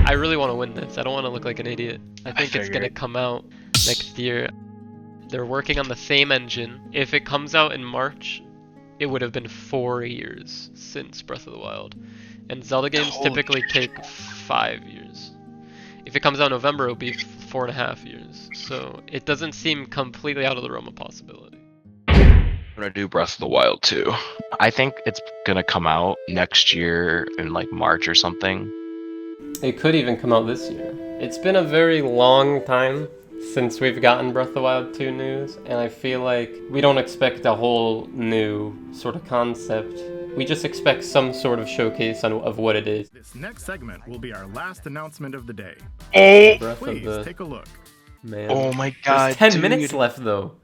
I really want to win this. I don't want to look like an idiot. I think it's gonna come out next year. They're working on the same engine. If it comes out in March, it would have been 4 years since Breath of the Wild. And Zelda games typically take 5 years. If it comes out in November, it'll be 4.5 years. So it doesn't seem completely out of the realm of possibility. I'm gonna do Breath of the Wild 2. I think it's gonna come out next year in like March or something. It could even come out this year. It's been a very long time since we've gotten Breath of the Wild 2 news, and I feel like we don't expect a whole new sort of concept. We just expect some sort of showcase of what it is. This next segment will be our last announcement of the day. Please take a look. Man. Oh my god, There's 10 dude. minutes left though.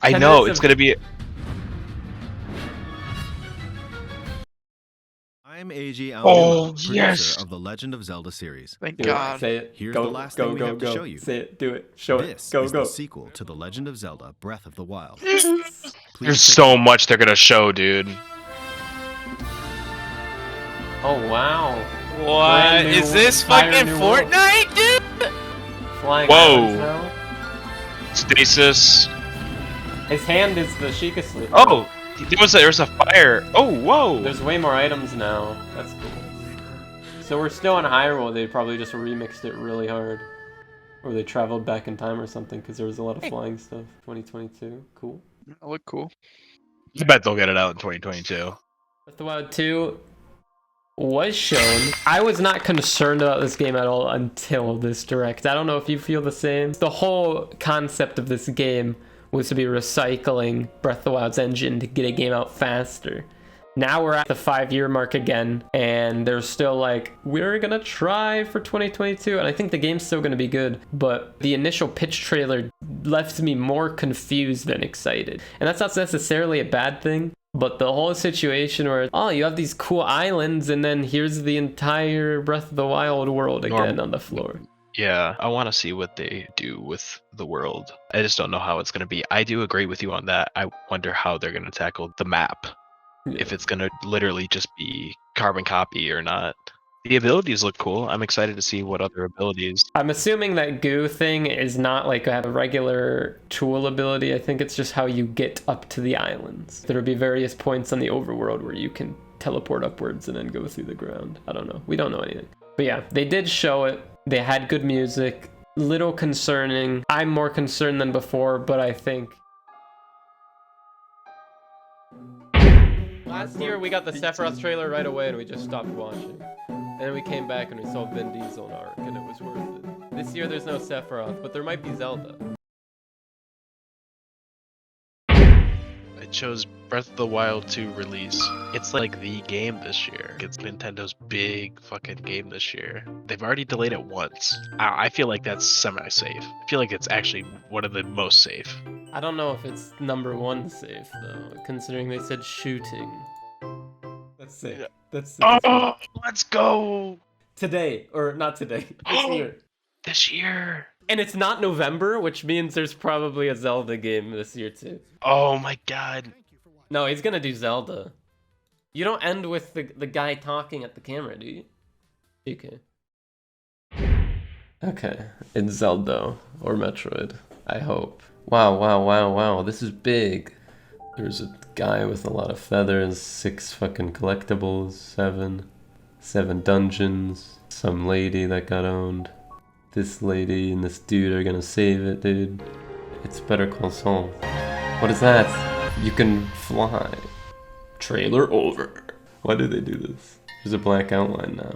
I know, it's gonna be... I'm AG Oh, producer yes! of the Legend of Zelda series. Thank Do God. it. Say it. Here's Go, the last go, thing we go, have to go. show you. Say it. Do it. Show This it. Go, is go. the sequel to The Legend of Zelda: Breath of the Wild. There's so much they're gonna show, dude. Oh wow. What? Is this fucking Fortnite, dude? Flying Whoa. islands now? Stasis. His hand is the Sheikah sleeve. Oh! There's a fire. Oh, whoa! There's way more items now. That's cool. So we're still in Hyrule. They probably just remixed it really hard. Or they traveled back in time or something because there was a lot of flying stuff. 2022. Cool. That look cool. I bet they'll get it out in 2022. Breath of the Wild 2 was shown. I was not concerned about this game at all until this direct. I don't know if you feel the same. The whole concept of this game was to be recycling Breath of the Wild's engine to get a game out faster. Now we're at the 5-year mark again, and they're still like, we're gonna try for 2022, and I think the game's still gonna be good, but the initial pitch trailer left me more confused than excited. And that's not necessarily a bad thing, but the whole situation where, oh, you have these cool islands, and then here's the entire Breath of the Wild world again on the floor. Yeah, I want to see what they do with the world. I just don't know how it's going to be. I do agree with you on that. I wonder how they're going to tackle the map. Yeah. If it's going to literally just be carbon copy or not. The abilities look cool. I'm excited to see what other abilities. I'm assuming that goo thing is not like a regular tool ability. I think it's just how you get up to the islands. There'll be various points on the overworld where you can teleport upwards and then go through the ground. I don't know. We don't know anything. But yeah, they did show it. They had good music. Little concerning. I'm more concerned than before, but I think... Last year we got the Sephiroth trailer right away and we just stopped watching. And then we came back and we saw Vin Diesel in Ark and it was worth it. This year there's no Sephiroth, but there might be Zelda. It shows Breath of the Wild 2 release. It's like the game this year. It's Nintendo's big fucking game this year. They've already delayed it once. I feel like that's semi-safe. I feel like it's actually one of the most safe. I don't know if it's #1 safe though, considering they said shooting. That's safe. That's safe. Oh, let's go! Today, or not today, this year. This year. And it's not November, which means there's probably a Zelda game this year too. Oh my god. No, he's gonna do Zelda. You don't end with the guy talking at the camera, do you? Okay. Okay, it's Zelda or Metroid, I hope. Wow, wow, wow, wow, this is big. There's a guy with a lot of feathers, 6 fucking collectibles, 7 dungeons, some lady that got owned. This lady and this dude are gonna save it, dude. It's Better Call Saul. What is that? You can fly. Trailer over. Why do they do this? There's a black outline now.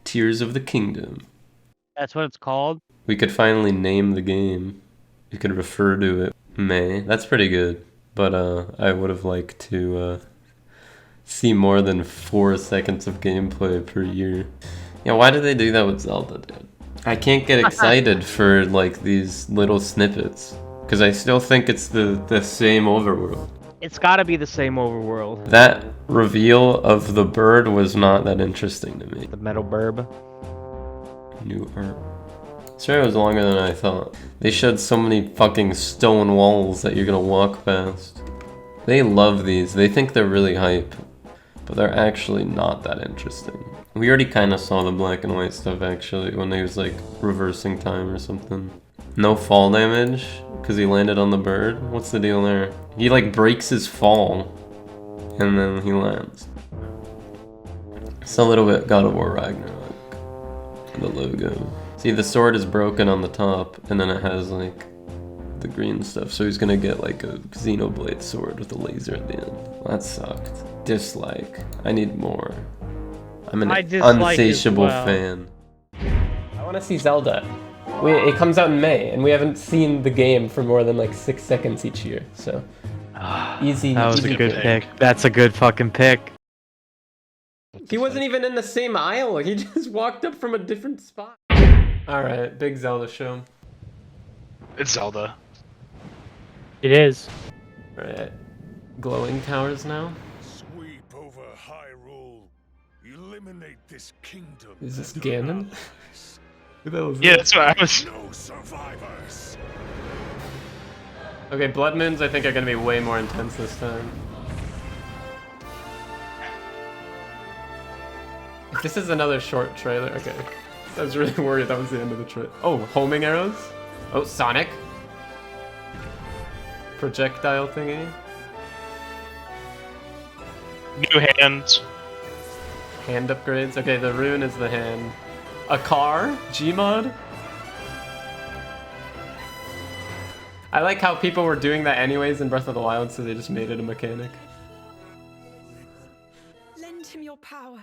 Tears of the Kingdom. That's what it's called? We could finally name the game. You could refer to it. May. That's pretty good. But I would have liked to see more than 4 seconds of gameplay per year. Yeah, why do they do that with Zelda, dude? I can't get excited for like these little snippets because I still think it's the same overworld. It's gotta be the same overworld. That reveal of the bird was not that interesting to me. The metal burb. New art. Sorry, it was longer than I thought. They showed so many fucking stone walls that you're gonna walk past. They love these. They think they're really hype, but they're actually not that interesting. We already kind of saw the black and white stuff actually when he was like reversing time or something. No fall damage because he landed on the bird. What's the deal there? He like breaks his fall and then he lands. It's a little bit God of War Ragnarok. The logo. See, the sword is broken on the top and then it has like the green stuff. So he's gonna get like a Xenoblade sword with a laser at the end. That sucked. Dislike. I need more. I'm an unsatiable fan. I want to see Zelda. It comes out in May, and we haven't seen the game for more than like 6 seconds each year, so easy. That was a good pick. That's a good fucking pick. He wasn't even in the same aisle. He just walked up from a different spot. All right, big Zelda show. It's Zelda. It is. All right, glowing towers now. Sweep over Hyrule. Eliminate this kingdom. Is this Ganon? Who the hell is Yeah, this? that's what I was. No survivors. Okay, Blood Moons I think are gonna be way more intense this time. If this is another short trailer, okay. I was really worried that was the end of the trailer. Oh, homing arrows? Oh, Sonic. Projectile thingy. New hands. Hand upgrades. Okay, the rune is the hand. A car? Gmod? I like how people were doing that anyways in Breath of the Wild, so they just made it a mechanic. Lend him your power.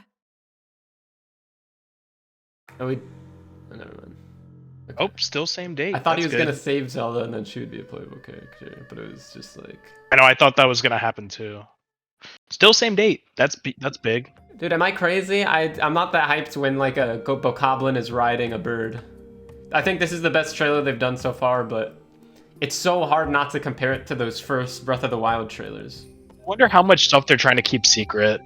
Oh, oh, never mind. Okay. Oh, still same date. I thought he That's was good. gonna save Zelda and then she would be a playable character, but it was just like... I know. I thought that was gonna happen too. Still same date. That's big. Dude, am I crazy? I'm not that hyped when like a bokoblin is riding a bird. I think this is the best trailer they've done so far, but it's so hard not to compare it to those first Breath of the Wild trailers. I wonder how much stuff they're trying to keep secret.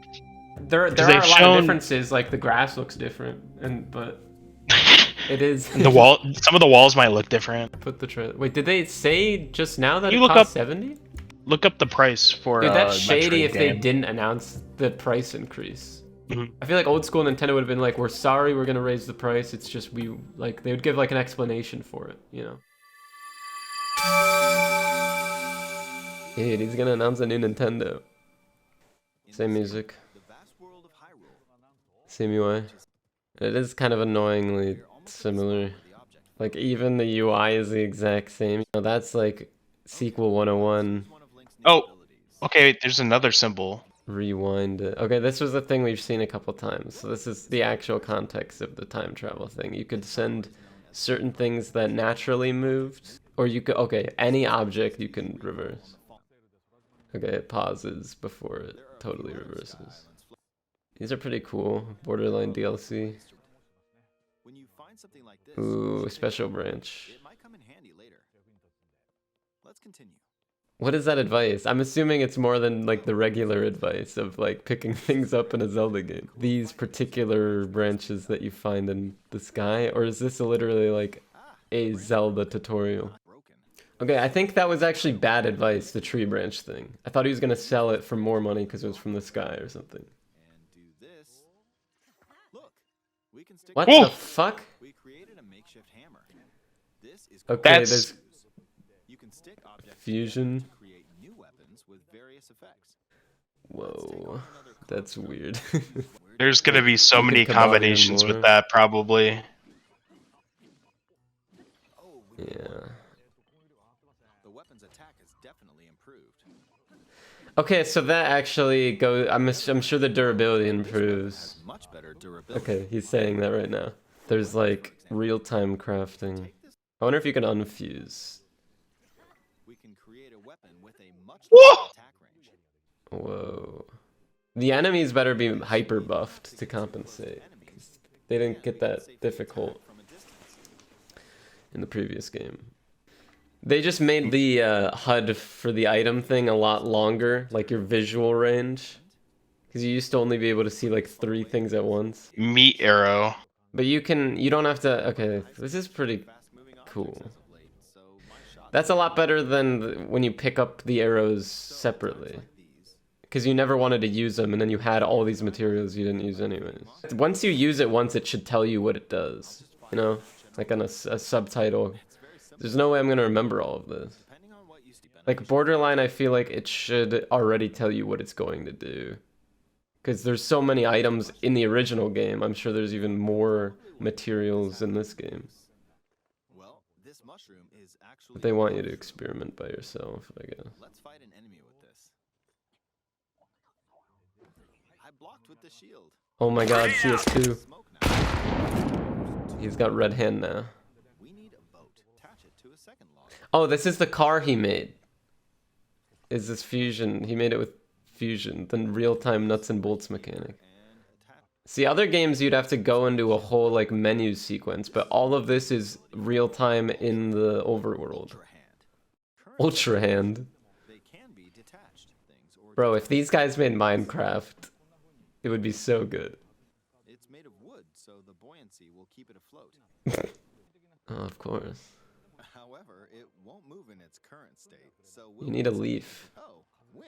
There are a lot of differences, like the grass looks different, but it is. The wall. Some of the walls might look different. Put the trailer. Wait, did they say just now that You it look costs up- 70? Look up the price for. Dude, that's Metroid shady if they game. didn't announce the price increase. Mhm. I feel like old school Nintendo would have been like, "We're sorry, we're gonna raise the price. It's just we like." They would give like an explanation for it, you know. Dude, he's gonna announce a new Nintendo. Same music. Same UI. It is kind of annoyingly similar. Like even the UI is the exact same. You know, that's like sequel 101. Oh, okay. There's another symbol. Rewind it. Okay, this was a thing we've seen a couple times. So this is the actual context of the time travel thing. You could send certain things that naturally moved, or you could, okay, any object you can reverse. Okay, it pauses before it totally reverses. These are pretty cool. Borderline DLC. Ooh, special branch. What is that advice? I'm assuming it's more than like the regular advice of like picking things up in a Zelda game. These particular branches that you find in the sky, or is this literally like a Zelda tutorial? Okay, I think that was actually bad advice, the tree branch thing. I thought he was gonna sell it for more money because it was from the sky or something. What the fuck? Okay, there's fusion. Whoa, that's weird. There's gonna be so You many could come out even combinations more. with that, probably. Yeah. Okay, so that actually goes. I'm sure the durability improves. Okay, he's saying that right now. There's like real-time crafting. I wonder if you can unfuse. Whoa! Whoa. The enemies better be hyper buffed to compensate. 'Cause they didn't get that difficult in the previous game. They just made the HUD for the item thing a lot longer, like your visual range. Because you used to only be able to see like 3 things at once. Meat arrow. But you don't have to, okay, this is pretty cool. That's a lot better than when you pick up the arrows separately. because you never wanted to use them, and then you had all these materials you didn't use anyways. Once you use it once, it should tell you what it does, you know, like on a subtitle. There's no way I'm gonna remember all of this. Like Borderline, I feel like it should already tell you what it's going to do, because there's so many items in the original game. I'm sure there's even more materials in this game. But they want you to experiment by yourself, I guess. Let's fight an enemy with this. I blocked with the shield. Oh my god, CS2. He's got red hand now. We need a boat. Attach it to a second log. Oh, this is the car he made. Is this fusion? He made it with fusion, the real-time nuts and bolts mechanic. See, other games you'd have to go into a whole like menu sequence, but all of this is real-time in the overworld. Ultra hand. Bro, if these guys made Minecraft, it would be so good. It's made of wood, so the buoyancy will keep it afloat. Oh, of course. However, it won't move in its current state. So You need a leaf.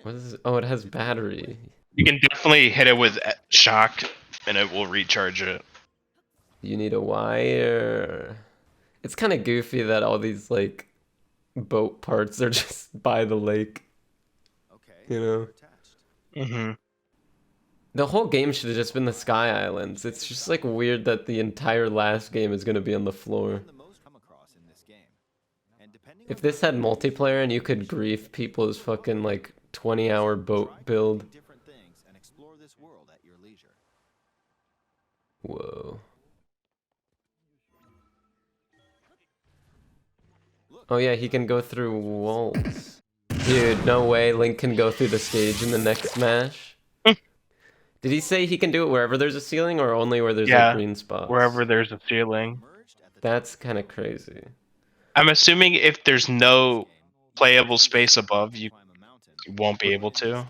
What is it? Oh, it has battery. You can definitely hit it with shock, and it will recharge it. You need a wire. It's kind of goofy that all these like boat parts are just by the lake. You know? Mm-hmm. The whole game should have just been the Sky Islands. It's just like weird that the entire last game is gonna be on the floor. If this had multiplayer and you could grief people's fucking like 20-hour boat build. Whoa. Oh yeah, he can go through walls. Dude, no way Link can go through the stage in the next Smash. Did he say he can do it wherever there's a ceiling or only where there's like green spots? Wherever there's a ceiling. That's kind of crazy. I'm assuming if there's no playable space above, you won't be able to.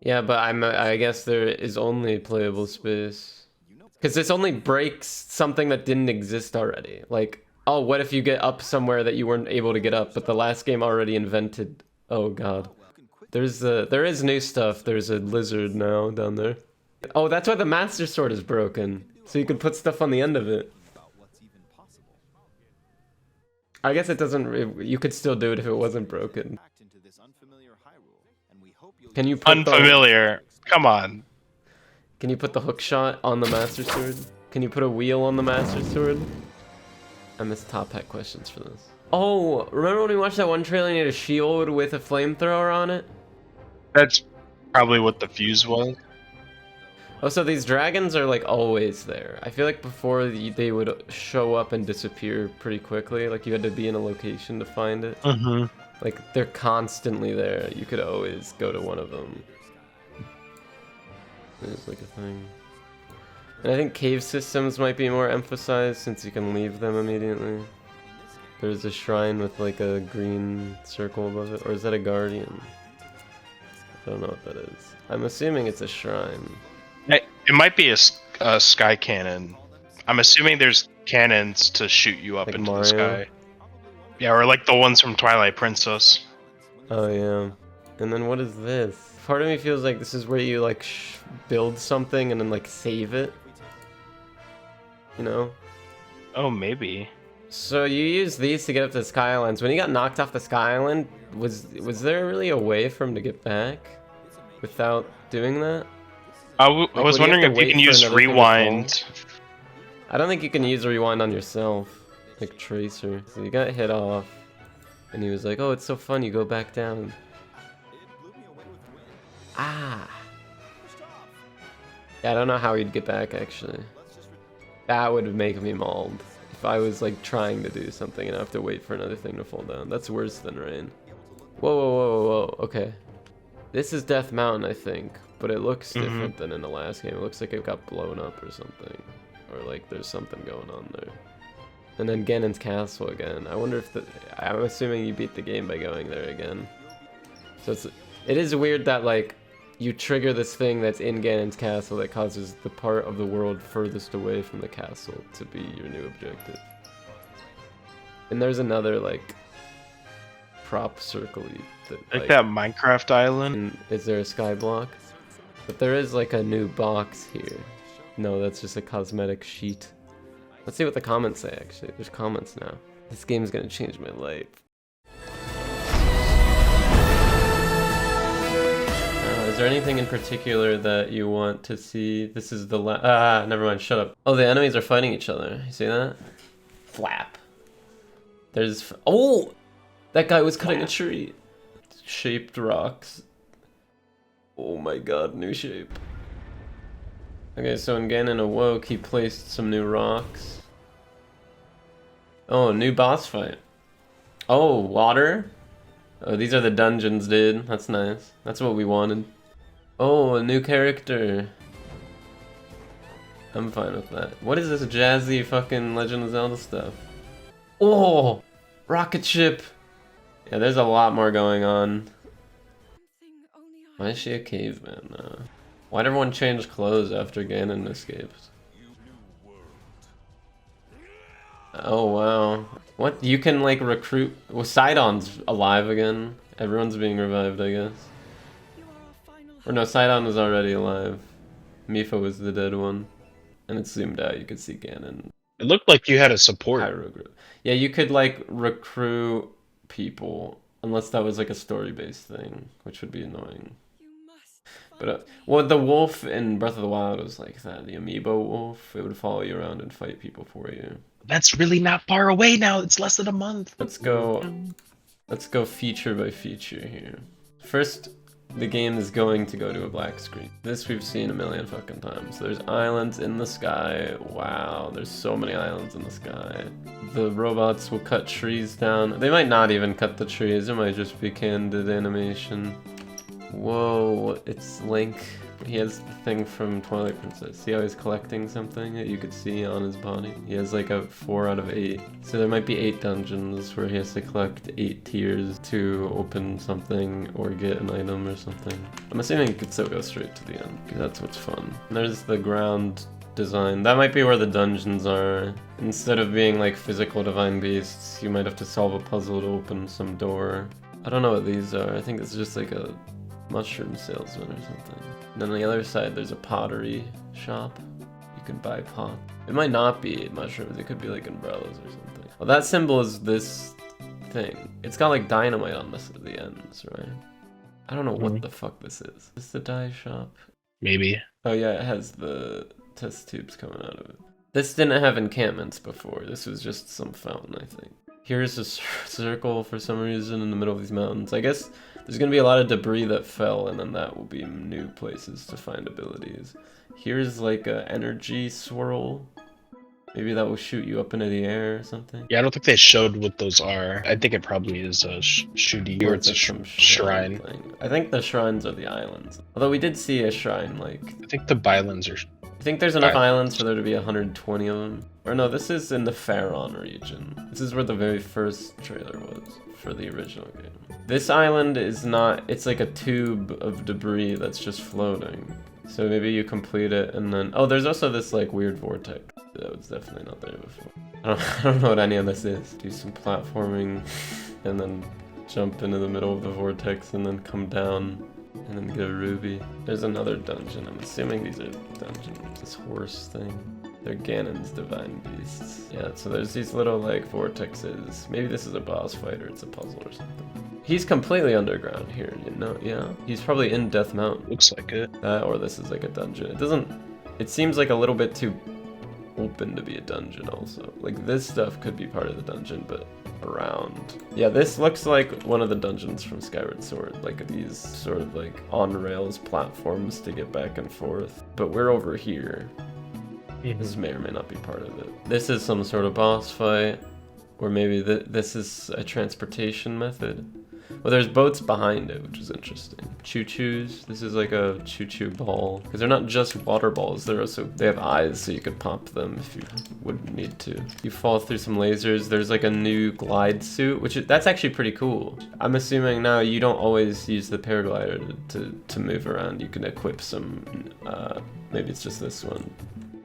Yeah, but I guess there is only playable space. Because this only breaks something that didn't exist already. Like, oh, what if you get up somewhere that you weren't able to get up, but the last game already invented... Oh god. There is new stuff. There's a lizard now down there. Oh, that's why the Master Sword is broken. So you could put stuff on the end of it. I guess it doesn't... You could still do it if it wasn't broken. Can you put Unfamiliar. Come on. Can you put the hook shot on the Master Sword? Can you put a wheel on the Master Sword? I missed top hat questions for this. Oh, remember when we watched that one trailer and you had a shield with a flamethrower on it? That's probably what the fuse was. Oh, so these dragons are like always there. I feel like before they would show up and disappear pretty quickly. Like you had to be in a location to find it. Mm-hmm. Like they're constantly there. You could always go to one of them. There's like a thing. And I think cave systems might be more emphasized since you can leave them immediately. There's a shrine with like a green circle above it. Or is that a guardian? I don't know what that is. I'm assuming it's a shrine. It might be a sky cannon. I'm assuming there's cannons to shoot you up Like into Mario? the sky. Yeah, or like the ones from Twilight Princess. Oh yeah. And then what is this? Part of me feels like this is where you like build something and then like save it. You know? Oh, maybe. So you use these to get up to the Sky Islands. When he got knocked off the Sky Island, was there really a way for him to get back without doing that? I was wondering if you can use rewind. I don't think you can use rewind on yourself, like Tracer. So you got hit off, and he was like, "Oh, it's so fun. You go back down." Ah. Yeah, I don't know how he'd get back actually. That would make me mauled. If I was like trying to do something and I have to wait for another thing to fall down. That's worse than rain. Whoa, whoa, whoa, whoa, whoa. Okay. This is Death Mountain, I think. But it looks different than in the last game. It looks like it got blown up or something. Or like there's something going on there. And then Ganon's Castle again. I wonder if I'm assuming you beat the game by going there again. So it is weird that like you trigger this thing that's in Ganon's Castle that causes the part of the world furthest away from the castle to be your new objective. And there's another like prop circle-y that, Like that Minecraft island. and is there a sky block? But there is like a new box here. No, that's just a cosmetic sheet. Let's see what the comments say, actually. There's comments now. This game's gonna change my life. Is there anything in particular that you want to see? This is the never mind, shut up. Oh, the enemies are fighting each other. You see that? Flap. There's, oh! That guy was cutting a tree. Shaped rocks. Oh my god, new shape. Okay, so when Ganon awoke, he placed some new rocks. Oh, new boss fight. Oh, water? Oh, these are the dungeons, dude. That's nice. That's what we wanted. Oh, a new character. I'm fine with that. What is this jazzy fucking Legend of Zelda stuff? Oh, rocket ship. Yeah, there's a lot more going on. Why is she a caveman? Why'd everyone change clothes after Ganon escaped? Oh wow. What? You can like recruit... Well, Sidon's alive again. Everyone's being revived, I guess. Or no, Sidon was already alive. Mipha was the dead one. And it zoomed out, you could see Ganon. It looked like you had a support. Pyro group. Yeah, you could like recruit people. Unless that was like a story-based thing, which would be annoying. But, well, the wolf in Breath of the Wild was like that. The amiibo wolf, it would follow you around and fight people for you. That's really not far away now. It's less than a month. Let's go feature by feature here. First, the game is going to go to a black screen. This we've seen a million fucking times. There's islands in the sky. Wow, there's so many islands in the sky. The robots will cut trees down. They might not even cut the trees. It might just be candid animation. Whoa, it's Link. He has the thing from Twilight Princess. See how he's collecting something that you could see on his body? He has like a 4 out of 8. So there might be 8 dungeons where he has to collect 8 tiers to open something or get an item or something. I'm assuming he could still go straight to the end, because that's what's fun. And there's the ground design. That might be where the dungeons are. Instead of being like physical divine beasts, you might have to solve a puzzle to open some door. I don't know what these are. I think it's just like a mushroom salesman or something. And then on the other side there's a pottery shop. You can buy pot. It might not be mushrooms, it could be like umbrellas or something. Well, that symbol is this thing. It's got like dynamite on the ends, right? I don't know what the fuck this is. Is this the dye shop? Maybe. Oh yeah, it has the test tubes coming out of it. This didn't have encampments before. This was just some fountain, I think. Here's a circle for some reason in the middle of these mountains. I guess there's going to be a lot of debris that fell, and then that will be new places to find abilities. Here's like a energy swirl. Maybe that will shoot you up into the air or something. Yeah, I don't think they showed what those are. I think it probably is a shooty, or it's a shrine. I think the shrines are the islands. Although we did see a shrine, like... I think the Bylons are... I think there's enough islands for there to be 120 of them. Or no, this is in the Faron region. This is where the very first trailer was for the original game. This island is not... It's like a tube of debris that's just floating. So maybe you complete it and then... Oh, there's also this like weird vortex. That was definitely not there before. I don't know what any of this is. Do some platforming and then jump into the middle of the vortex and then come down and then get a ruby. There's another dungeon. I'm assuming these are dungeons. This horse thing. They're Ganon's divine beasts. Yeah, so there's these little like vortexes. Maybe this is a boss fight or it's a puzzle or something. He's completely underground here, you know? Yeah. He's probably in Death Mountain. Looks like it. That or this is like a dungeon. It doesn't... It seems like a little bit too open to be a dungeon also. Like this stuff could be part of the dungeon, but around. Yeah, this looks like one of the dungeons from Skyward Sword. Like these sort of like on-rails platforms to get back and forth. But we're over here. This may or may not be part of it. This is some sort of boss fight. Or maybe this is a transportation method. Well, there's boats behind it, which is interesting. Choo-choos. This is like a choo-choo ball. Because they're not just water balls. They have eyes, so you could pop them if you would need to. You fall through some lasers. There's like a new glide suit, that's actually pretty cool. I'm assuming now you don't always use the paraglider to move around. You can equip some, maybe it's just this one.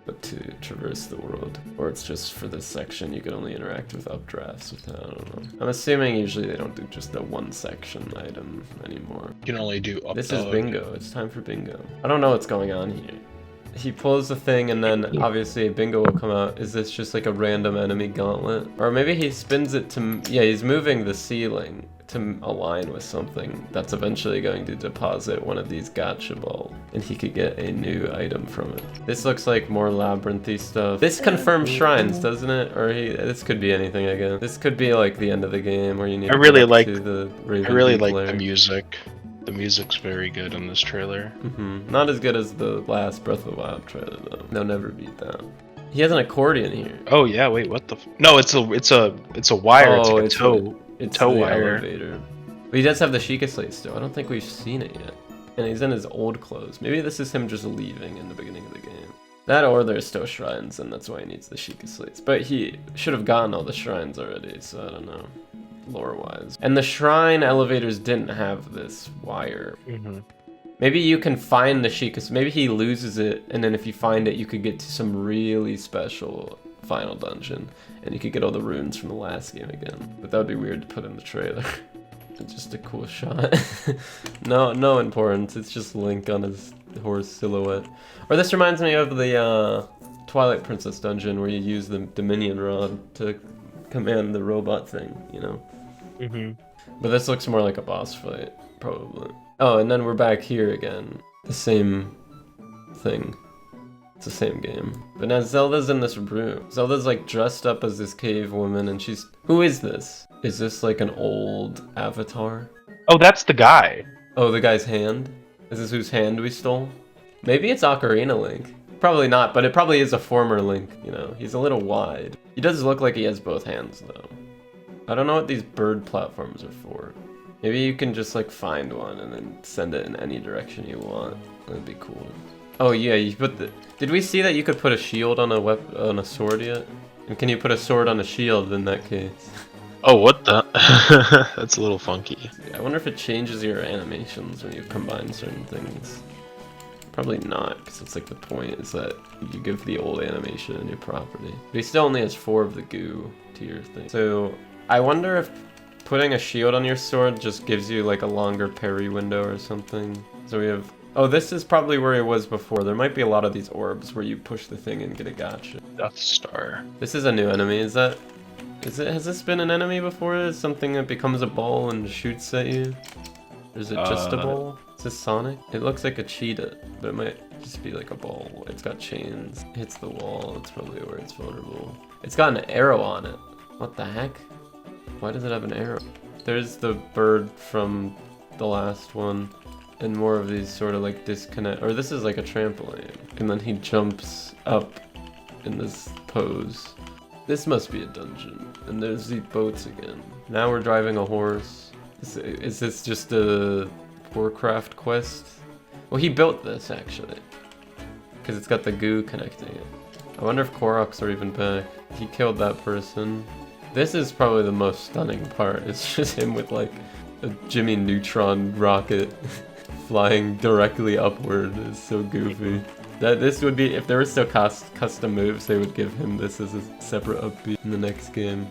But to traverse the world. Or it's just for this section you can only interact with updrafts with that, I don't know. I'm assuming usually they don't do just the one section item anymore. You can only do up. This is bingo, it's time for bingo. I don't know what's going on here. He pulls the thing and then obviously a bingo will come out. Is this just like a random enemy gauntlet? Or maybe he spins it to, yeah, he's moving the ceiling to align with something that's eventually going to deposit one of these gotcha balls. And he could get a new item from it. This looks like more labyrinthy stuff. This confirms shrines, doesn't it? Or this could be anything, I guess. This could be like the end of the game where you need I really to like to the I really Raven like lair. the music. The music's very good on this trailer. Not as good as the last Breath of the Wild trailer though. They'll never beat that. He has an accordion here. Oh yeah, wait, what the? No, it's a wire. Oh, it's like a toe. It's toe the wire. elevator. But he does have the Sheikah Slate still. I don't think we've seen it yet. And he's in his old clothes. Maybe this is him just leaving in the beginning of the game. That or there's still shrines and that's why he needs the Sheikah Slates. But he should have gotten all the shrines already, so I don't know. Lore-wise. And the shrine elevators didn't have this wire. Maybe you can find the Sheikah. Maybe he loses it, and then if you find it, you could get to some really special final dungeon, and you could get all the runes from the last game again. But that would be weird to put in the trailer. It's just a cool shot. No importance. It's just Link on his horse silhouette. Or this reminds me of the Twilight Princess dungeon where you use the Dominion Rod to command the robot thing, you know? But this looks more like a boss fight, probably. Oh, and then we're back here again. The same thing. It's the same game. But now Zelda's in this room. Zelda's like dressed up as this cave woman and she's... Who is this? Is this like an old avatar? Oh, that's the guy. Oh, the guy's hand? Is this whose hand we stole? Maybe it's Ocarina Link. Probably not, but it probably is a former Link, you know? He's a little wide. He does look like he has both hands, though. I don't know what these bird platforms are for. Maybe you can just like find one and then send it in any direction you want. That'd be cool. Oh yeah, you put the... Did we see that you could put a shield on a sword yet? And can you put a sword on a shield in that case? Oh, what the? That's a little funky. I wonder if it changes your animations when you combine certain things. Probably not, because it's like the point is that you give the old animation a new property. But he still only has 4 of the goo to your thing. So I wonder if putting a shield on your sword just gives you like a longer parry window or something. So we have... Oh, this is probably where it was before. There might be a lot of these orbs where you push the thing and get a gotcha. Death Star. This is a new enemy, is that... Has this been an enemy before? Is something that becomes a ball and shoots at you? Or is it just a ball? Is this Sonic? It looks like a cheetah, but it might just be like a ball. It's got chains. It hits the wall. That's probably where it's vulnerable. It's got an arrow on it. What the heck? Why does it have an arrow? There's the bird from the last one. And more of these sort of like disconnect. Or this is like a trampoline. And then he jumps up in this pose. This must be a dungeon. And there's the boats again. Now we're driving a horse. Is this just a Warcraft quest? Well, he built this actually. Because it's got the goo connecting it. I wonder if Koroks are even back. He killed that person. This is probably the most stunning part. It's just him with like a Jimmy Neutron rocket flying directly upward. It's so goofy. This would be, if there were still custom moves, they would give him this as a separate upbeat in the next game.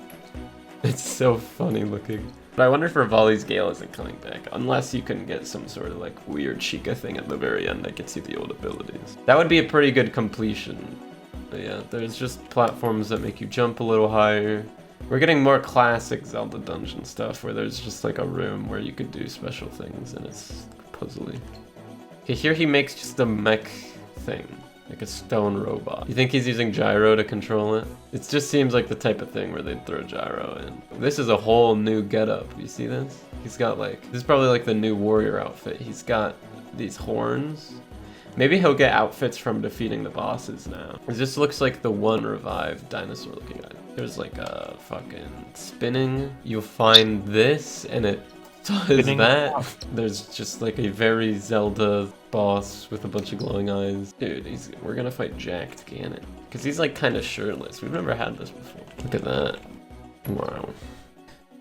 It's so funny looking. But I wonder if Rivali's Gale isn't coming back, unless you can get some sort of like weird Sheikah thing at the very end that gets you the old abilities. That would be a pretty good completion. But yeah, there's just platforms that make you jump a little higher. We're getting more classic Zelda dungeon stuff where there's just like a room where you could do special things and it's puzzly. Okay, here he makes just a mech thing, like a stone robot. You think he's using gyro to control it? It just seems like the type of thing where they'd throw gyro in. This is a whole new getup. You see this? He's got like, this is probably like the new warrior outfit. He's got these horns. Maybe he'll get outfits from defeating the bosses now. It just looks like the one revived dinosaur looking guy. There's like a fucking spinning. You'll find this and it does that. There's just like a very Zelda boss with a bunch of glowing eyes. Dude, we're gonna fight Jacked Ganon. Because he's like kind of shirtless. We've never had this before. Look at that. Wow.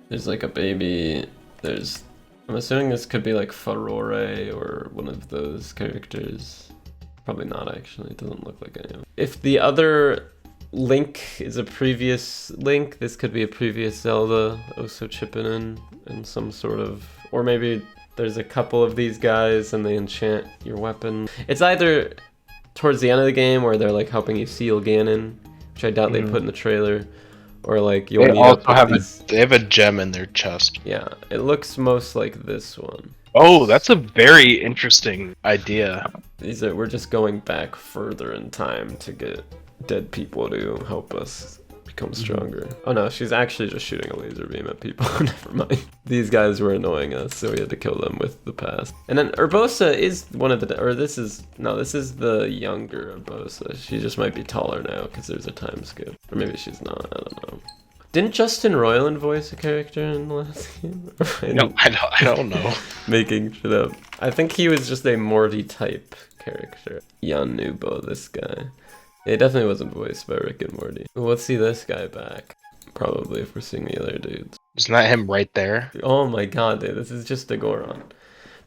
There's like a baby. I'm assuming this could be like Farore or one of those characters Probably not, actually. It doesn't look like any of it. If the other Link is a previous Link, this could be a previous Zelda also chipping in some sort of... Or maybe there's a couple of these guys and they enchant your weapon. It's either towards the end of the game where they're like helping you seal Ganon, which I doubt they put in the trailer, or like you'll meet up with these... They have a gem in their chest. Yeah, it looks most like this one. Oh, that's a very interesting idea. We're just going back further in time to get dead people to help us become stronger. Oh no, she's actually just shooting a laser beam at people. Never mind. These guys were annoying us, so we had to kill them with the past. And then Urbosa is one of the, or this is the younger Urbosa. She just might be taller now because there's a time skip. Or maybe she's not, I don't know. Didn't Justin Roiland voice a character in the last game? No, I don't know. Making shit up. I think he was just a Morty type character. Jan Nubo, this guy. It definitely wasn't voiced by Rick and Morty. Let's see this guy back. Probably if we're seeing the other dudes. Isn't that him right there? Oh my god, dude, this is just a Goron.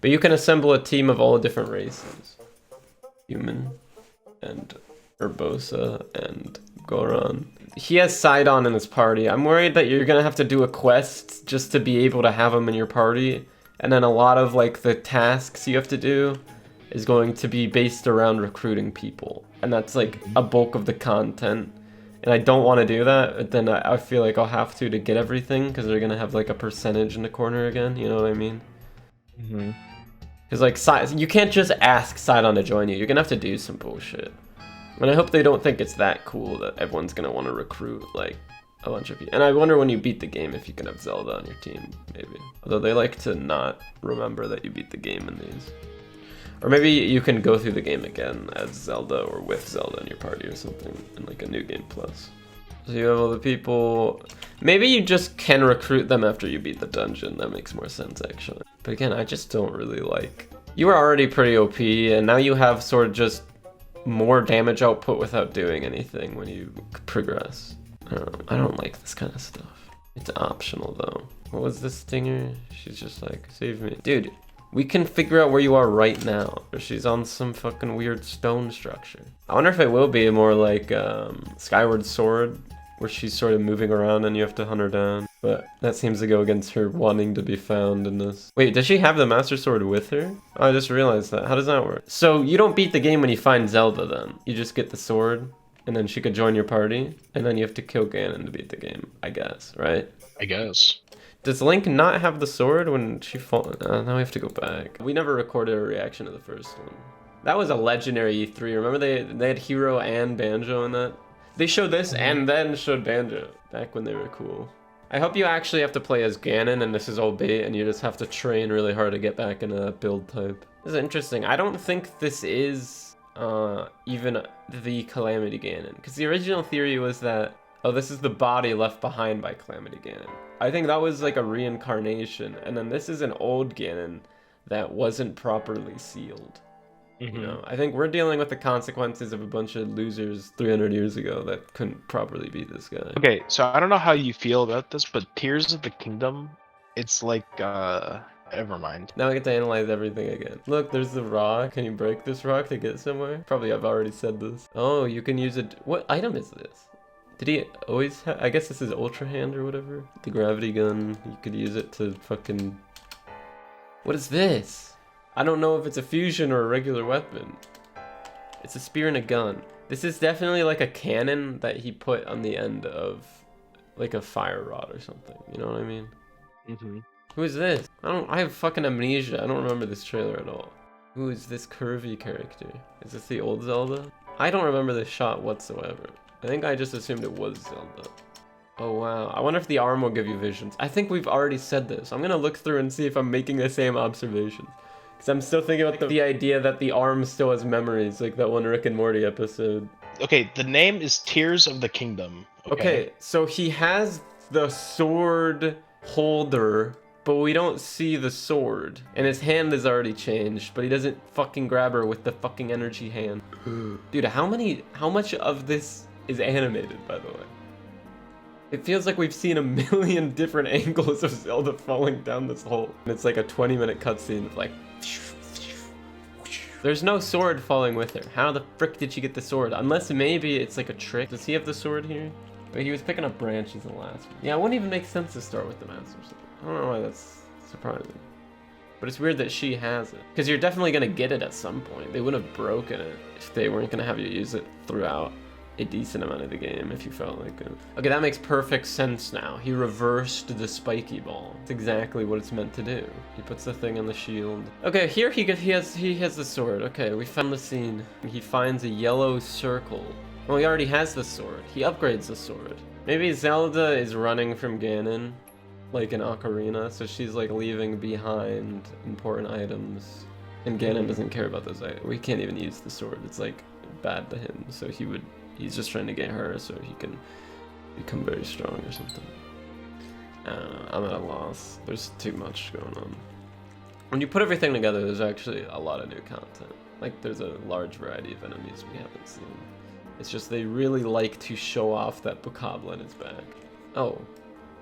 But you can assemble a team of all different races. Human, and Urbosa, and Goron. He has Sidon in his party. I'm worried that you're gonna have to do a quest just to be able to have him in your party. And then a lot of like the tasks you have to do is going to be based around recruiting people. And that's like a bulk of the content. And I don't want to do that, but then I feel like I'll have to get everything because they're gonna have like a percentage in the corner again, you know what I mean? Because like you can't just ask Sidon to join you, you're gonna have to do some bullshit. And I hope they don't think it's that cool that everyone's gonna want to recruit like a bunch of people. And I wonder when you beat the game if you can have Zelda on your team, maybe. Although they like to not remember that you beat the game in these. Or maybe you can go through the game again as Zelda or with Zelda in your party or something in like a new game plus. So you have all the people. Maybe you just can recruit them after you beat the dungeon. That makes more sense actually. But again, I just don't really like. You were already pretty OP and now you have sort of just more damage output without doing anything when you progress. I don't like this kind of stuff. It's optional though. What was this stinger? She's just like, save me. Dude. We can figure out where you are right now. She's on some fucking weird stone structure. I wonder if it will be more like Skyward Sword, where she's sort of moving around and you have to hunt her down. But that seems to go against her wanting to be found in this. Wait, does she have the Master Sword with her? Oh, I just realized that. How does that work? So you don't beat the game when you find Zelda then. You just get the sword, and then she could join your party, and then you have to kill Ganon to beat the game, I guess, right? I guess. Does Link not have the sword when she falls? Now we have to go back. We never recorded a reaction to the first one. That was a legendary E3. Remember they had Hero and Banjo in that? They showed this and then showed Banjo back when they were cool. I hope you actually have to play as Ganon and this is all bait and you just have to train really hard to get back into that build type. This is interesting. I don't think this is even the Calamity Ganon. Because the original theory was that, oh, this is the body left behind by Calamity Ganon. I think that was like a reincarnation, and then this is an old Ganon that wasn't properly sealed. You know, I think we're dealing with the consequences of a bunch of losers 300 years ago that couldn't properly beat this guy. Okay, so I don't know how you feel about this, but Tears of the Kingdom, it's like, never mind. Now I get to analyze everything again. Look, there's the rock. Can you break this rock to get somewhere? Probably I've already said this. Oh, you can use it. What item is this? Did he always have? I guess this is Ultra Hand or whatever. The gravity gun. You could use it to fucking... What is this? I don't know if it's a fusion or a regular weapon. It's a spear and a gun. This is definitely like a cannon that he put on the end of like a fire rod or something. You know what I mean? Who is this? I have fucking amnesia. I don't remember this trailer at all. Who is this curvy character? Is this the old Zelda? I don't remember this shot whatsoever. I think I just assumed it was Zelda. Oh wow, I wonder if the arm will give you visions. I think we've already said this. I'm gonna look through and see if I'm making the same observations. Because I'm still thinking about the idea that the arm still has memories, like that one Rick and Morty episode. Okay, the name is Tears of the Kingdom. Okay, so he has the sword holder, but we don't see the sword. And his hand is already changed, but he doesn't fucking grab her with the fucking energy hand. Dude, how much of this is animated, by the way? It feels like we've seen a million different angles of Zelda falling down this hole. And it's like a 20-minute cutscene of like... There's no sword falling with her. How the frick did she get the sword? Unless maybe it's like a trick. Does he have the sword here? But he was picking up branches in the last one. Yeah, it wouldn't even make sense to start with the Master Sword. I don't know why that's surprising. But it's weird that she has it. Because you're definitely going to get it at some point. They would have broken it if they weren't going to have you use it throughout a decent amount of the game if you felt like it. Okay, that makes perfect sense now. He reversed the spiky ball. It's exactly what it's meant to do. He puts the thing on the shield. Okay, here he has the sword. Okay, we found the scene. He finds a yellow circle. Well, he already has the sword. He upgrades the sword. Maybe Zelda is running from Ganon, like in Ocarina, so she's like leaving behind important items. And Ganon doesn't care about those items. We can't even use the sword. It's like bad to him, so he's just trying to get her so he can become very strong or something. I don't know, I'm at a loss. There's too much going on. When you put everything together, there's actually a lot of new content. Like, there's a large variety of enemies we haven't seen. It's just they really like to show off that Bokoblin is back. Oh,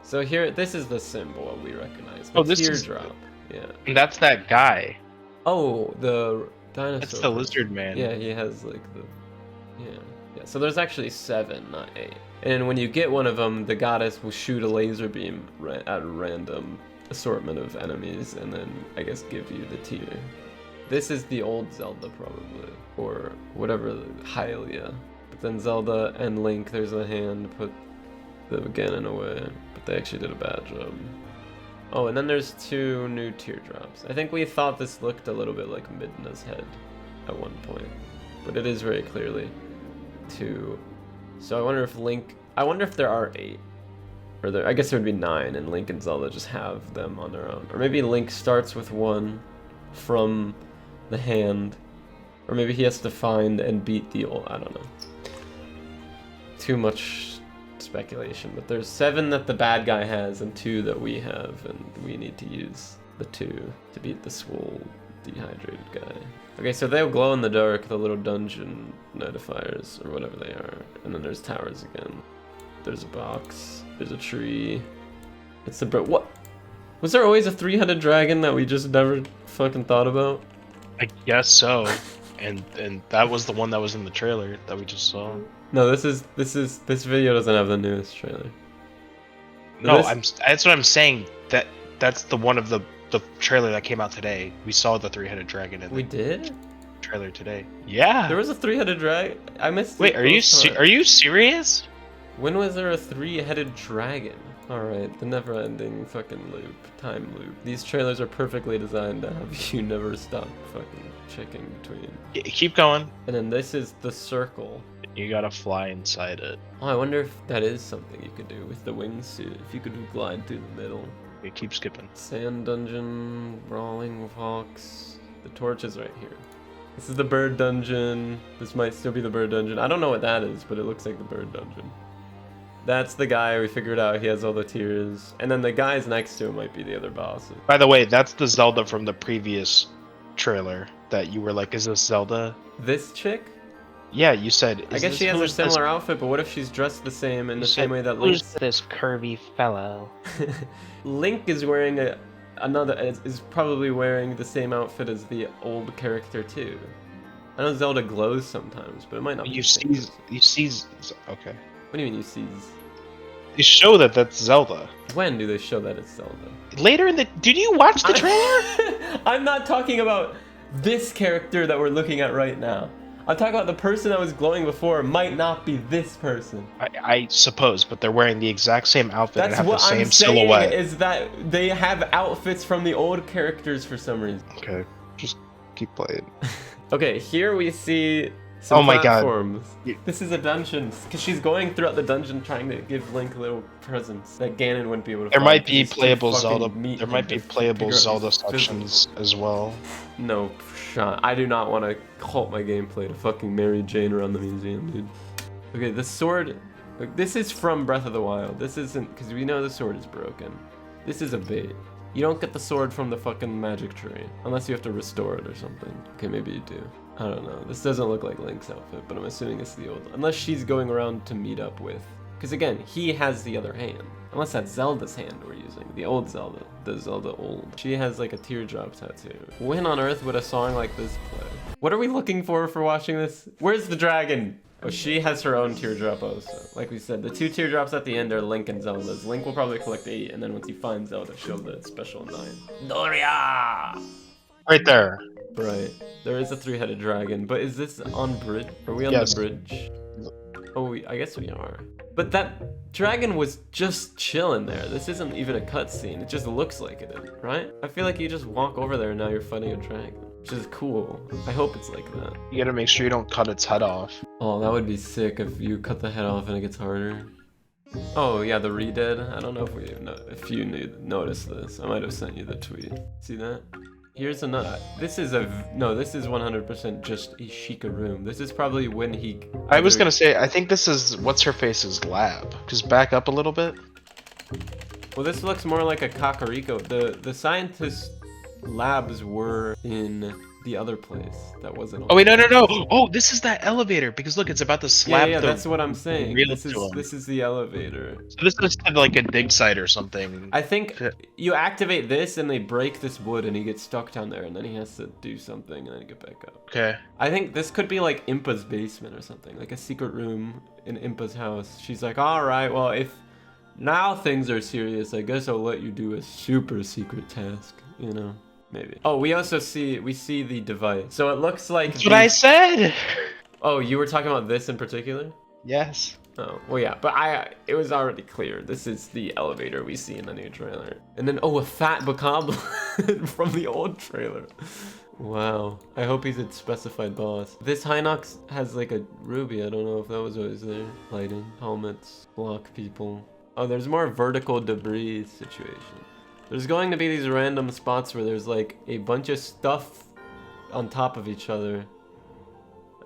so here, this is the symbol we recognize. The teardrop. Yeah. And that's that guy. Oh, the dinosaur. That's the lizard man. Yeah, he has like the... Yeah. So there's actually 7, not 8. And when you get one of them, the goddess will shoot a laser beam at a random assortment of enemies, and then I guess give you the tier. This is the old Zelda probably, or whatever, Hylia. But then Zelda and Link, there's a hand, put the Ganon away, but they actually did a bad job. Oh, and then there's 2 new teardrops. I think we thought this looked a little bit like Midna's head at one point, but it is very clearly 2. So I wonder if there are 8, or I guess there would be 9, and Link and Zelda just have them on their own, or maybe Link starts with 1 from the hand, or maybe he has to find and beat the old. I don't know. Too much speculation, but there's 7 that the bad guy has and 2 that we have, and we need to use the 2 to beat the swole dehydrated guy. Okay, so they'll glow in the dark, the little dungeon notifiers, or whatever they are. And then there's towers again. There's a box. There's a tree. It's the what? Was there always a 3-headed dragon that we just never fucking thought about? I guess so. And that was the one that was in the trailer that we just saw. No, this video doesn't have the newest trailer. No, that's what I'm saying. That's the one of the trailer that came out today. We saw the 3-headed dragon in We did? trailer today. Yeah. There was a 3-headed dragon? I missed it. Wait, are you serious? When was there a 3-headed dragon? Alright, the never-ending fucking loop, time loop. These trailers are perfectly designed to have you never stop fucking checking between. Keep going. And then this is the circle. You gotta fly inside it. Oh, I wonder if that is something you could do with the wingsuit. If you could glide through the middle. Okay, keep skipping. Sand dungeon, brawling fox. The torch is right here. This is the bird dungeon. This might still be the bird dungeon. I don't know what that is, but it looks like the bird dungeon. That's the guy we figured out. He has all the tiers. And then the guys next to him might be the other bosses. By the way, that's the Zelda from the previous trailer that you were like, is this Zelda? This chick? Yeah, you said. I guess she has a similar outfit, but what if she's dressed the same in the same way that Link? Who's this curvy fellow? Link is wearing is probably wearing the same outfit as the old character too. I know Zelda glows sometimes, but it might not be. You see. Okay. What do you mean you see? They show that that's Zelda. When do they show that it's Zelda? Later in the. Did you watch the trailer? I'm not talking about this character that we're looking at right now. I'm talking about the person that was glowing before might not be this person. I suppose, but they're wearing the exact same outfit That's and have what the same I'm saying silhouette. Is that they have outfits from the old characters for some reason. Okay, just keep playing. Okay, here we see some my God. platforms. This is a dungeon, because she's going throughout the dungeon trying to give Link little presents that Ganon wouldn't be able to There find might 'cause be he's too playable fucking Zelda. meat There might be to playable figure out Zelda these physics. sections as well. No, Sean, I do not want to halt my gameplay to fucking Mary Jane around the museum, dude. Okay, the sword. Like, this is from Breath of the Wild. This isn't, because we know the sword is broken. This is a bait. You don't get the sword from the fucking magic tree unless you have to restore it or something. Okay, maybe you do. I don't know. This doesn't look like Link's outfit, but I'm assuming it's the old. Unless she's going around to meet up with. Because again, he has the other hand. Unless that's Zelda's hand we're using. The old Zelda. The Zelda old. She has like a teardrop tattoo. When on earth would a song like this play? What are we looking for watching this? Where's the dragon? Oh, she has her own teardrop also. Like we said, the 2 teardrops at the end are Link and Zelda's. Link will probably collect 8, and then once he finds Zelda, she'll the special 9. Doria! Right there. Right. There is a 3-headed dragon, but is this on bridge? Are we on Yes. the bridge? Oh, I guess we are. But that dragon was just chilling there. This isn't even a cutscene. It just looks like it is, right? I feel like you just walk over there and now you're fighting a dragon. Which is cool. I hope it's like that. You gotta make sure you don't cut its head off. Oh, that would be sick if you cut the head off and it gets harder. Oh yeah, the re-dead. I don't know if you noticed this. I might have sent you the tweet. See that? Here's another. This is 100% just a Sheikah room. This is probably when he. I was gonna say, I think this is what's her face's lab. Just back up a little bit. Well, this looks more like a Kakariko. The scientists' labs were in the other place. That wasn't. Oh wait, no. Oh, this is that elevator because look, it's about to slap. Yeah, the that's what I'm saying. real This to him. is the elevator. So this is like a dig site or something. I think you activate this and they break this wood and he gets stuck down there and then he has to do something and then get back up. Okay. I think this could be like Impa's basement or something, like a secret room in Impa's house. She's like, all right, well, if now things are serious, I guess I'll let you do a super secret task, you know? Maybe. Oh, we see the device. So it looks like That's what I said. Oh, you were talking about this in particular? Yes. Oh, well yeah, but it was already clear. This is the elevator we see in the new trailer. And then, oh, a fat bokoblin from the old trailer. Wow. I hope he's a specified boss. This Hinox has like a ruby. I don't know if that was always there. Lighting, helmets, block people. Oh, there's more vertical debris situation. There's going to be these random spots where there's like a bunch of stuff on top of each other.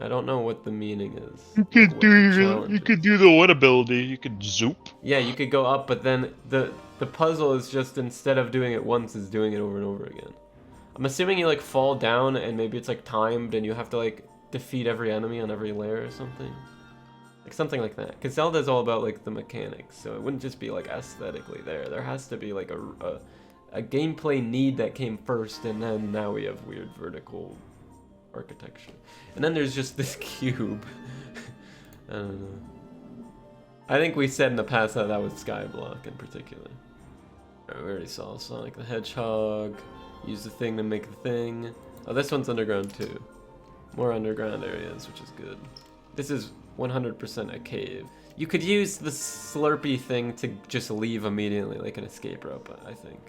I don't know what the meaning is. You could do the one ability. You could zoop. Yeah, you could go up, but then the puzzle is just instead of doing it once, is doing it over and over again. I'm assuming you like fall down and maybe it's like timed and you have to like defeat every enemy on every layer or something. Like something like that. Because Zelda is all about like the mechanics, so it wouldn't just be like aesthetically there. There has to be like a gameplay need that came first, and then now we have weird vertical architecture. And then there's just this cube. I don't know. I think we said in the past that was Skyblock in particular. Alright, we already saw Sonic the Hedgehog. Use the thing to make the thing. Oh, this one's underground too. More underground areas, which is good. This is 100% a cave. You could use the Slurpee thing to just leave immediately, like an escape rope, I think.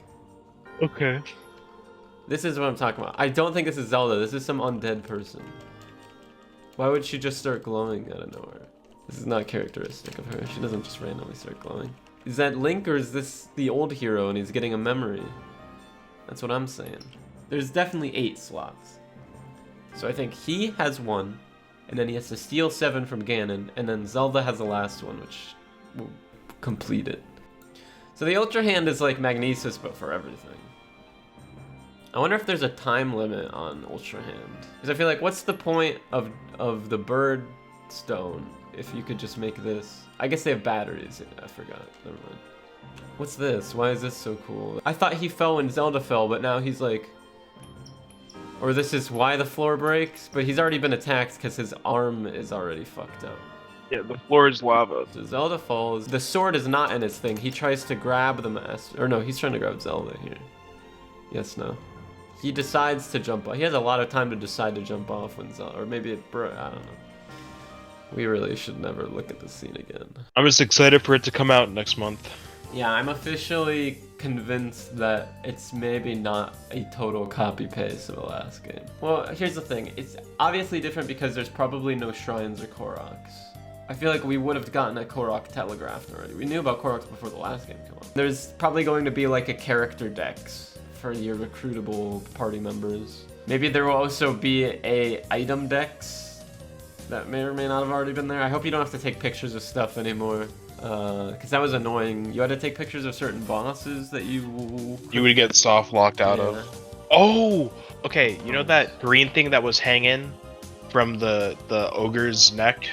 Okay. This is what I'm talking about. I don't think this is Zelda. This is some undead person. Why would she just start glowing out of nowhere? This is not characteristic of her. She doesn't just randomly start glowing. Is that Link or is this the old hero and he's getting a memory? That's what I'm saying. There's definitely 8 slots. So I think he has 1. And then he has to steal 7 from Ganon, and then Zelda has the last one, which will complete it. So the Ultra Hand is like Magnesis, but for everything. I wonder if there's a time limit on Ultra Hand. Because I feel like, what's the point of the Bird Stone if you could just make this? I guess they have batteries. I forgot. Never mind. What's this? Why is this so cool? I thought he fell when Zelda fell, but now he's like... Or this is why the floor breaks, but he's already been attacked because his arm is already fucked up. Yeah, the floor is lava. So Zelda falls. The sword is not in his thing. He tries to grab the master. Or no, he's trying to grab Zelda here. Yes, no. He decides to jump off. He has a lot of time to decide to jump off when Zelda... Or maybe it broke. I don't know. We really should never look at this scene again. I'm just excited for it to come out next month. Yeah, I'm officially convinced that it's maybe not a total copy-paste of the last game. Well, here's the thing. It's obviously different because there's probably no shrines or Koroks. I feel like we would have gotten a Korok telegraphed already. We knew about Koroks before the last game came out. There's probably going to be like a character dex for your recruitable party members. Maybe there will also be a item dex that may or may not have already been there. I hope you don't have to take pictures of stuff anymore. Because that was annoying. You had to take pictures of certain bosses that you would get soft locked out of. Oh, okay. You know that green thing that was hanging from the ogre's neck?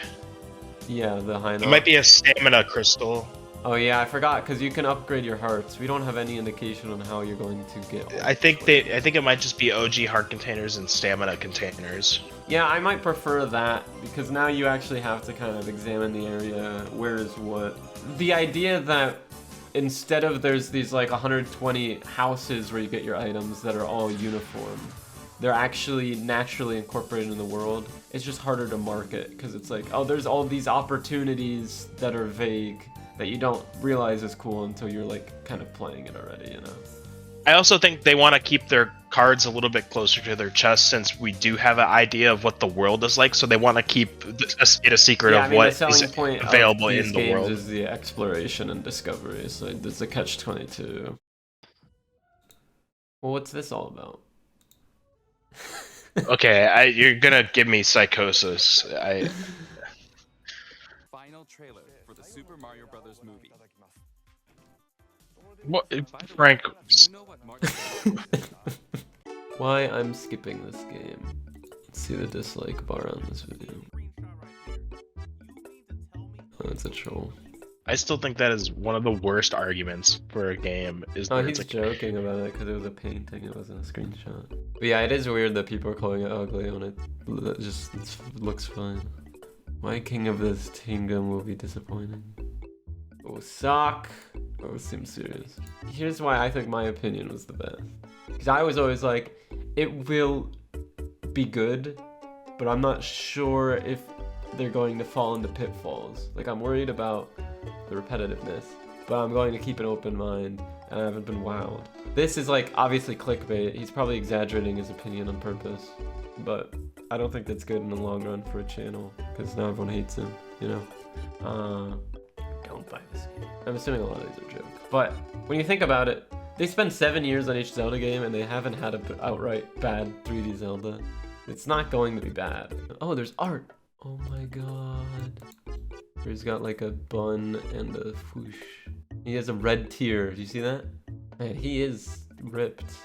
Yeah, the high note. It might be a stamina crystal. Oh yeah, I forgot, because you can upgrade your hearts. We don't have any indication on how you're going to get all I think it might just be OG heart containers and stamina containers. Yeah, I might prefer that, because now you actually have to kind of examine the area, where is what. The idea that instead of there's these like 120 houses where you get your items that are all uniform, they're actually naturally incorporated in the world. It's just harder to market, because it's like, oh, there's all these opportunities that are vague that you don't realize is cool until you're like kind of playing it already, you know? I also think they want to keep their cards a little bit closer to their chest, since we do have an idea of what the world is like, so they want to keep it a secret of what the is selling point available of these in the games world. is the exploration and discovery, so there's a catch-22. Well, what's this all about? Okay, you're gonna give me psychosis. Final trailer for the Super Mario Brothers movie. What, Frank? You know what Mario Why I'm skipping this game. Let's see the dislike bar on this video. Oh, that's a troll. I still think that is one of the worst arguments for a game. Is Oh, that he's it's like, joking about it because it was a painting, it wasn't a screenshot. But yeah, it is weird that people are calling it ugly when it looks fine. My king of this kingdom will be disappointing. Oh, sock. Oh, it seems serious. Here's why I think my opinion was the best. Because I was always like, it will be good, but I'm not sure if they're going to fall into pitfalls. Like, I'm worried about the repetitiveness, but I'm going to keep an open mind, and I haven't been wowed. This is like, obviously clickbait. He's probably exaggerating his opinion on purpose, but I don't think that's good in the long run for a channel, because now everyone hates him, you know? Don't buy this game. I'm assuming a lot of these are jokes. But when you think about it, they spend 7 years on each Zelda game and they haven't had an outright bad 3D Zelda. It's not going to be bad. Oh, there's art. Oh my god. He's got like a bun and a whoosh. He has a red tear. Do you see that? Man, he is ripped.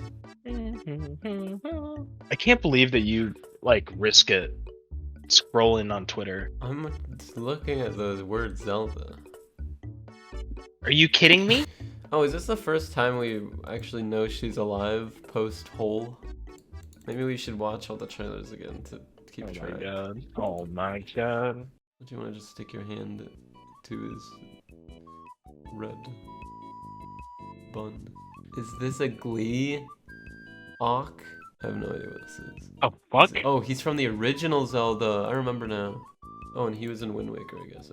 I can't believe that you like risk it scrolling on Twitter. I'm just looking at the word Zelda. Are you kidding me? Oh, is this the first time we actually know she's alive post-hole? Maybe we should watch all the trailers again to keep track. My god. Oh my god. Do you want to just stick your hand to his red bun? Is this a Glee? Awk? I have no idea what this is. Oh fuck. Oh, he's from the original Zelda. I remember now. Oh, and he was in Wind Waker, I guess.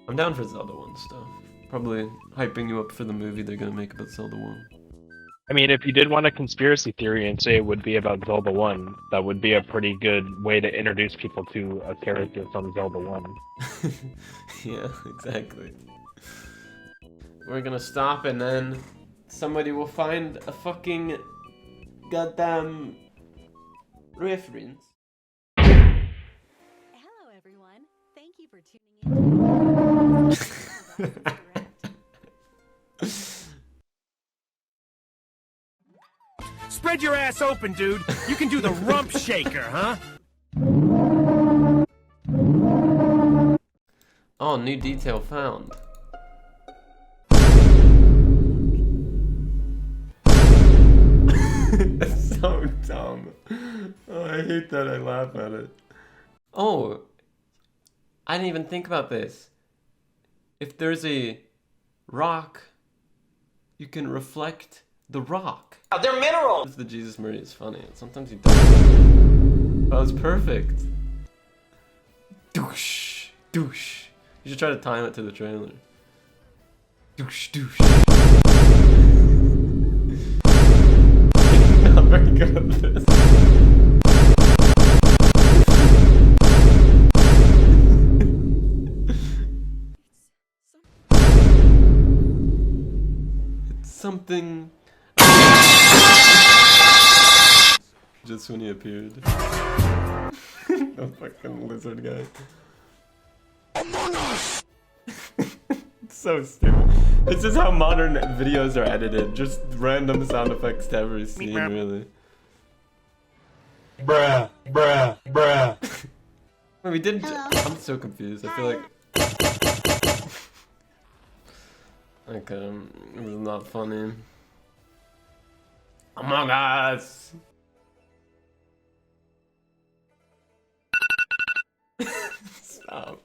I'm down for Zelda 1 stuff. Probably hyping you up for the movie they're gonna make about Zelda 1. I mean, if you did want a conspiracy theory and say it would be about Zelda 1, that would be a pretty good way to introduce people to a character from Zelda 1. Yeah, exactly. We're gonna stop and then somebody will find a fucking goddamn reference. Hello, everyone. Thank you for tuning in. Spread your ass open, dude. You can do the rump shaker, huh? Oh, new detail found. That's so dumb. Oh, I hate that I laugh at it. Oh, I didn't even think about this. If there's a rock, you can reflect the rock. They're minerals! The Jesus Murray is funny. Sometimes he doesn't. That was perfect. Douche. Douche. You should try to time it to the trailer. Douche. Douche. Not very good at this. It's something... Just when he appeared. The fucking lizard guy. Among Us! So stupid. This is how modern videos are edited. Just random sound effects to every scene, really. Bruh. Wait, we didn't. I'm so confused. I feel like. Okay, it was not funny. Among Us! Stop.